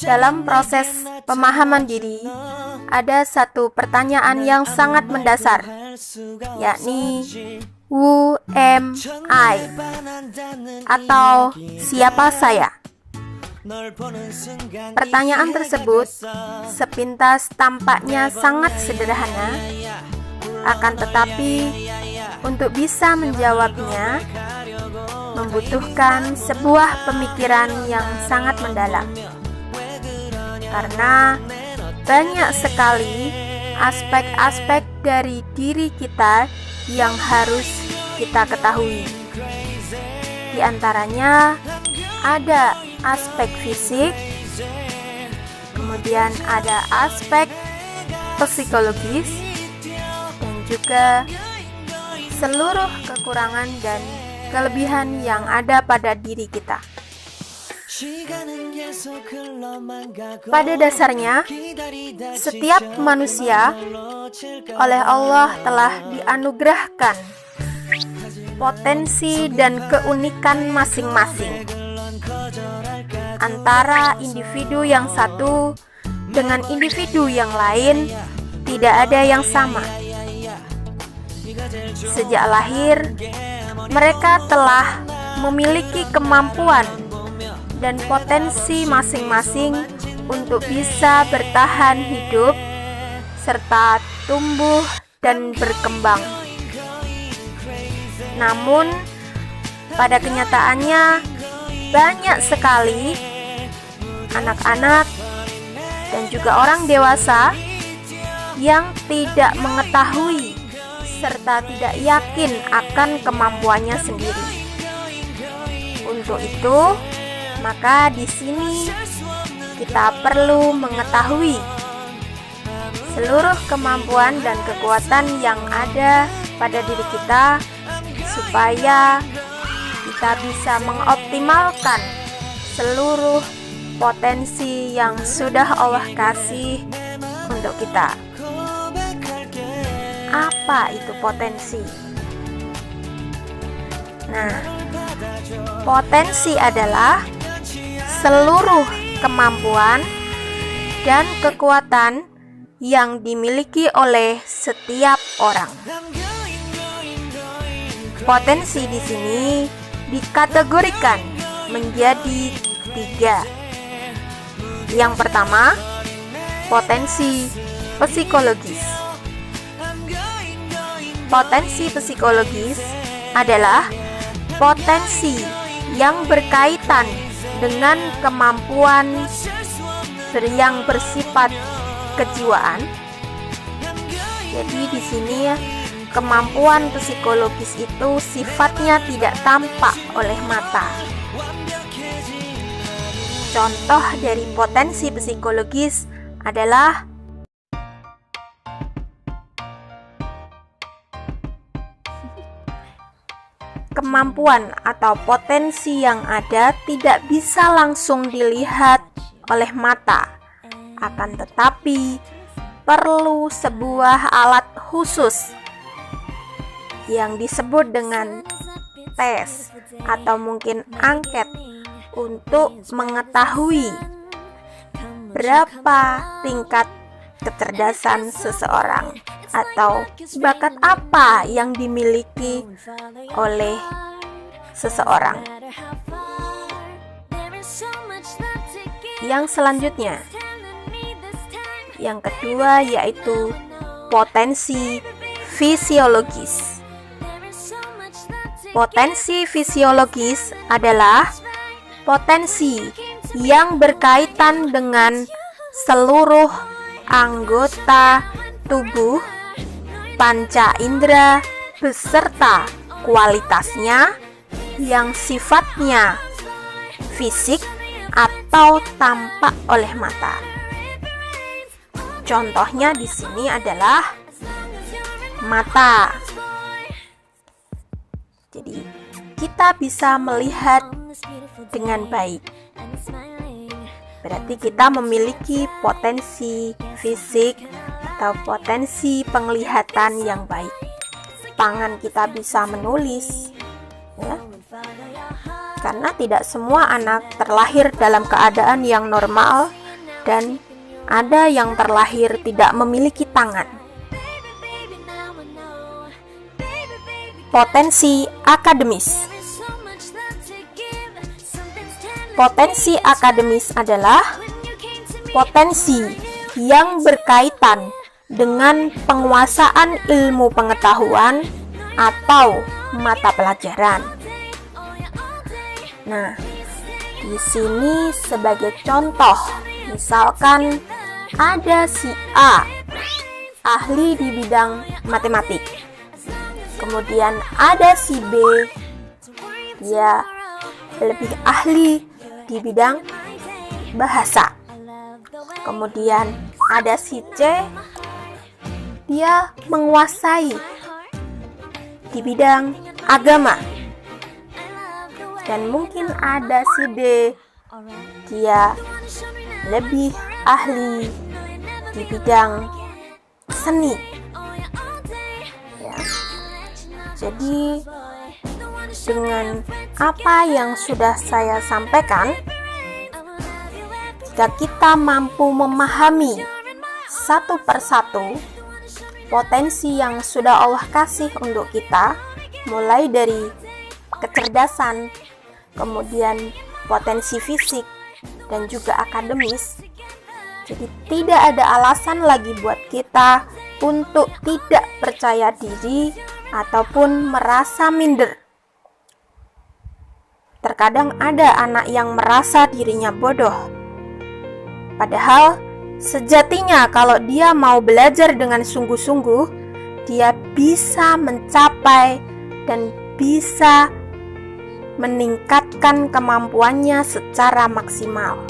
Dalam proses pemahaman diri, ada satu pertanyaan yang sangat mendasar, yakni Who am I? Atau siapa saya? Pertanyaan tersebut sepintas tampaknya sangat sederhana, akan tetapi untuk bisa menjawabnya membutuhkan sebuah pemikiran yang sangat mendalam. Karena banyak sekali aspek-aspek dari diri kita yang harus kita ketahui. Di antaranya ada aspek fisik, kemudian ada aspek psikologis, dan juga seluruh kekurangan dan kelebihan yang ada pada diri kita. Pada dasarnya, setiap manusia oleh Allah telah dianugerahkan potensi dan keunikan masing-masing. Antara individu yang satu dengan individu yang lain tidak ada yang sama. Sejak lahir, mereka telah memiliki kemampuan dan potensi masing-masing untuk bisa bertahan hidup serta tumbuh dan berkembang. Namun, pada kenyataannya banyak sekali anak-anak dan juga orang dewasa yang tidak mengetahui serta tidak yakin akan kemampuannya sendiri. Untuk itu, maka di sini kita perlu mengetahui seluruh kemampuan dan kekuatan yang ada pada diri kita supaya kita bisa mengoptimalkan seluruh potensi yang sudah Allah kasih untuk kita. Apa itu potensi? Nah, potensi adalah seluruh kemampuan dan kekuatan yang dimiliki oleh setiap orang. Potensi di sini dikategorikan menjadi 3. Yang pertama, potensi psikologis. Potensi psikologis adalah potensi yang berkaitan dengan kemampuan yang bersifat kejiwaan. Jadi di sini kemampuan psikologis itu sifatnya tidak tampak oleh mata. Contoh dari potensi psikologis adalah kemampuan atau potensi yang ada tidak bisa langsung dilihat oleh mata, akan tetapi perlu sebuah alat khusus yang disebut dengan tes atau mungkin angket untuk mengetahui berapa tingkat kecerdasan seseorang atau bakat apa yang dimiliki oleh seseorang. Yang selanjutnya, yang kedua yaitu potensi fisiologis. Potensi fisiologis adalah potensi yang berkaitan dengan seluruh anggota tubuh, panca indera beserta kualitasnya yang sifatnya fisik atau tampak oleh mata. Contohnya di sini adalah mata. Jadi, kita bisa melihat dengan baik. Berarti kita memiliki potensi fisik atau potensi penglihatan yang baik. Tangan kita bisa menulis, ya. Karena tidak semua anak terlahir dalam keadaan yang normal dan ada yang terlahir tidak memiliki tangan. Potensi akademis. Potensi akademis adalah potensi yang berkaitan dengan penguasaan ilmu pengetahuan atau mata pelajaran. Nah, di sini sebagai contoh, misalkan ada si A, ahli di bidang matematik. Kemudian ada si B, dia lebih ahli di bidang bahasa. Kemudian ada si C, dia menguasai di bidang agama. Dan mungkin ada si D, dia lebih ahli di bidang seni. Ya. Jadi dengan apa yang sudah saya sampaikan, jika kita mampu memahami satu persatu potensi yang sudah Allah kasih untuk kita, mulai dari kecerdasan, kemudian potensi fisik, dan juga akademis, jadi tidak ada alasan lagi buat kita untuk tidak percaya diri ataupun merasa minder. Terkadang ada anak yang merasa dirinya bodoh, padahal sejatinya kalau dia mau belajar dengan sungguh-sungguh, dia bisa mencapai dan bisa meningkatkan kemampuannya secara maksimal.